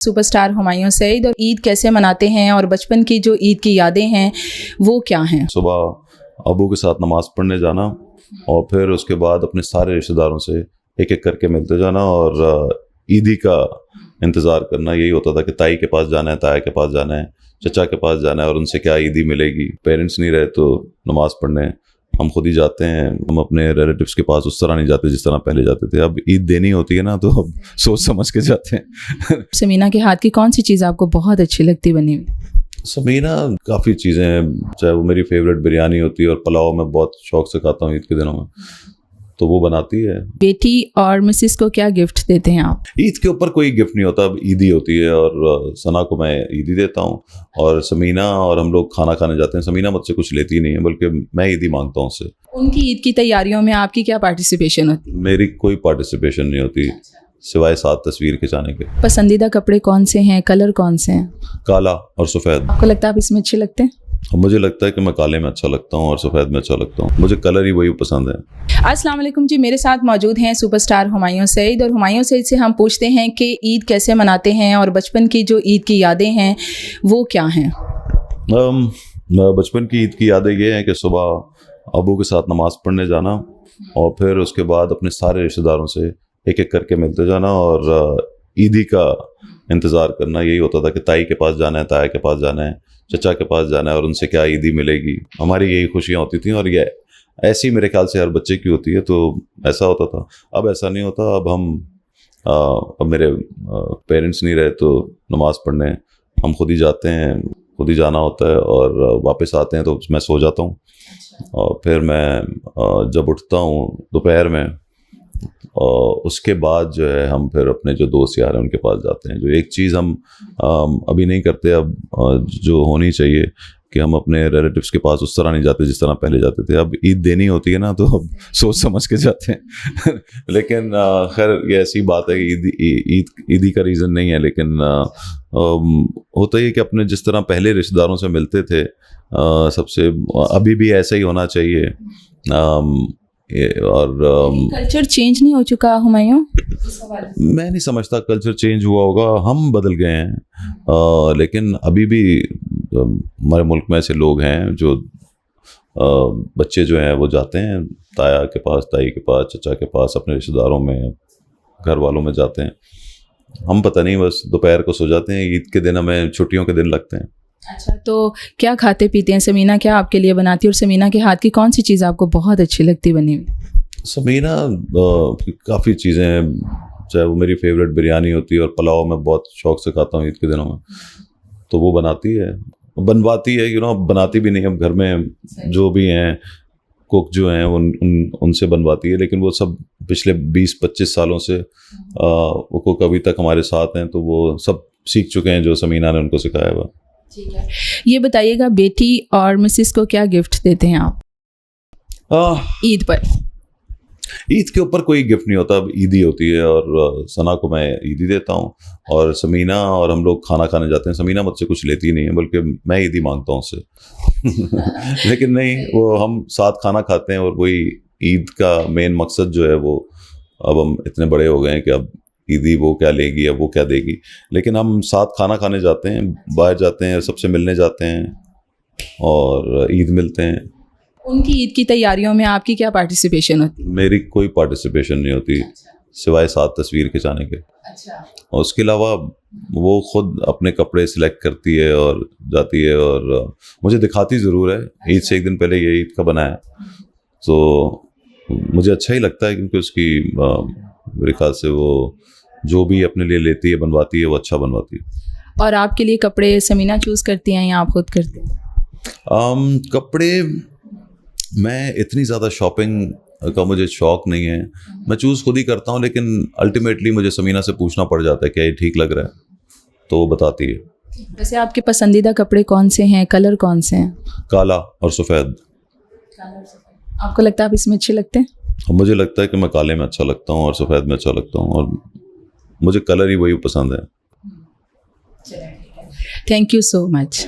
Superstar Humayun Saeed और ईद कैसे मनाते हैं और बचपन की जो ईद की यादें हैं वो क्या हैं? सुबह अबू के साथ नमाज़ पढ़ने जाना और फिर उसके बाद अपने सारे रिश्तेदारों से एक एक करके मिलते जाना और ईदी का इंतज़ार करना। यही होता था कि ताई के पास जाना है, ताया के पास जाना है, चचा के पास जाना है और उनसे क्या ईदी मिलेगी। पेरेंट्स नहीं रहे तो नमाज़ पढ़ने हम खुद ही जाते हैं। हम अपने रिलेटिव्स के पास उस तरह नहीं जाते जिस तरह पहले जाते थे। अब ईद देनी होती है ना तो अब सोच समझ के जाते हैं। समीना के हाथ की कौन सी चीज़ आपको बहुत अच्छी लगती बनी हुई? समीना काफ़ी चीज़ें हैं, चाहे वो मेरी फेवरेट बिरयानी होती है और पुलाव मैं बहुत शौक से खाता हूँ ईद के दिनों में, तो वो बनाती है। बेटी और मिसेस को क्या गिफ्ट देते हैं आप? ईद के ऊपर कोई गिफ्ट नहीं होता, अब ईदी होती है और सना को मैं ईदी देता हूँ और समीना और हम लोग खाना खाने जाते हैं। समीना मुझसे कुछ लेती नहीं है बल्कि मैं ईदी मांगता हूँ उससे। उनकी ईद की तैयारियों में आपकी क्या पार्टिसिपेशन होती है? मेरी कोई पार्टिसिपेशन नहीं होती सिवाय 7 तस्वीर खिंचाने के। पसंदीदा कपड़े कौन से हैं, कलर कौन से हैं? काला और सफ़ेद। आपको लगता है आप इसमें अच्छे लगते हैं? मुझे लगता है कि मैं काले में अच्छा लगता हूँ और सफ़ेद में अच्छा लगता हूँ। मुझे कलर ही वही पसंद है। अस्सलाम वालेकुम जी, मेरे साथ मौजूद हैं सुपरस्टार हुमायूं सईद और हुमायूं सईद से हम पूछते हैं कि ईद कैसे मनाते हैं और बचपन की जो ईद की यादें हैं वो क्या हैं? बचपन की ईद की यादें ये हैं कि सुबह अबू के साथ नमाज़ पढ़ने जाना और फिर उसके बाद अपने सारे रिश्तेदारों से एक एक करके मिलते जाना और ईदी का इंतज़ार करना। यही होता था कि ताई के पास जाना है, ताया के पास जाना है, चचा के पास जाना है और उनसे क्या ईदी मिलेगी। हमारी यही खुशियाँ होती थी और ये ऐसी मेरे ख्याल से हर बच्चे की होती है, तो ऐसा होता था। अब ऐसा नहीं होता। अब मेरे पेरेंट्स नहीं रहे तो नमाज़ पढ़ने हम खुद ही जाते हैं, खुद ही जाना होता है और वापस आते हैं तो मैं सो जाता हूँ और फिर मैं जब उठता हूँ दोपहर में और उसके बाद जो है हम फिर अपने जो दोस्त यार हैं उनके पास जाते हैं। जो एक चीज़ हम अभी नहीं करते, अब जो होनी चाहिए कि हम अपने रिलेटिव्स के पास उस तरह नहीं जाते जिस तरह पहले जाते थे। अब ईद देनी होती है ना तो अब सोच समझ के जाते हैं। लेकिन खैर ये ऐसी बात है कि ईदी का रीज़न नहीं है, लेकिन होता ही है कि अपने जिस तरह पहले रिश्तेदारों से मिलते थे सबसे, अभी भी ऐसा ही होना चाहिए। और कल्चर चेंज नहीं हो चुका हुमायूं? मैं नहीं समझता कल्चर चेंज हुआ होगा, हम बदल गए हैं। लेकिन अभी भी हमारे मुल्क में ऐसे लोग हैं जो बच्चे जो हैं वो जाते हैं ताया के पास, ताई के पास, चचा के पास, अपने रिश्तेदारों में, घर वालों में जाते हैं। हम पता नहीं बस दोपहर को सो जाते हैं। ईद के दिन हमें छुट्टियों के दिन लगते हैं। अच्छा, तो क्या खाते पीते हैं? समीना क्या आपके लिए बनाती है और समीना के हाथ की कौन सी चीज़ आपको बहुत अच्छी लगती बनी हुई? समीना काफ़ी चीज़ें हैं, चाहे वो मेरी फेवरेट बिरयानी होती है और पुलाव मैं बहुत शौक से खाता हूँ ईद के दिनों में, तो वो बनाती है, बनवाती है, बनाती भी नहीं। अब घर में जो भी हैं कुक जो हैं उनसे बनवाती है, लेकिन वो सब पिछले 20-25 सालों से वो कुक अभी तक हमारे साथ हैं, तो वो सब सीख चुके हैं जो समीना ने उनको सिखाया हुआ। ठीक है, ये बताइएगा बेटी और मिसेस को क्या गिफ्ट देते हैं आप ईद पर? ईद के ऊपर कोई गिफ्ट नहीं होता, अब ईदी होती है और सना को मैं ईदी देता हूँ और समीना और हम लोग खाना खाने जाते हैं। समीना मुझसे कुछ लेती नहीं है बल्कि मैं ईदी मांगता हूँ उससे। लेकिन नहीं, वो हम साथ खाना खाते हैं और वही ईद का मेन मकसद जो है वो, अब हम इतने बड़े हो गए हैं कि अब ईदी वो क्या लेगी, अब वो क्या देगी, लेकिन हम साथ खाना खाने जाते हैं, बाहर जाते हैं, सबसे मिलने जाते हैं और ईद मिलते हैं। उनकी ईद की तैयारियों में आपकी क्या पार्टिसिपेशन होती है? मेरी कोई पार्टिसिपेशन नहीं होती सिवाय 7 तस्वीर खिंचाने के। और उसके अलावा वो खुद अपने कपड़े सिलेक्ट करती है और जाती है और मुझे दिखाती ज़रूर है। ईद से एक दिन पहले ये ईद का बना है, तो मुझे अच्छा ही लगता है क्योंकि उसकी मेरे ख्याल से वो जो भी अपने लिए लेती है, बनवाती है, वो अच्छा बनवाती है। और आपके लिए कपड़े समीना चूज़ करती हैं या आप खुद करते हैं? कपड़े मैं इतनी ज़्यादा शॉपिंग का मुझे शौक़ नहीं है, मैं चूज़ खुद ही करता हूँ, लेकिन अल्टीमेटली मुझे समीना से पूछना पड़ जाता है क्या ये ठीक लग रहा है, तो वो बताती है। वैसे आपके पसंदीदा कपड़े कौन से हैं, कलर कौन से हैं? काला और सफ़ेद। आपको लगता है आप इसमें अच्छे लगते हैं? मुझे लगता है कि मैं काले में अच्छा लगता हूँ और सफ़ेद में अच्छा लगता हूँ और मुझे कलर ही वही पसंद है। Thank you so much.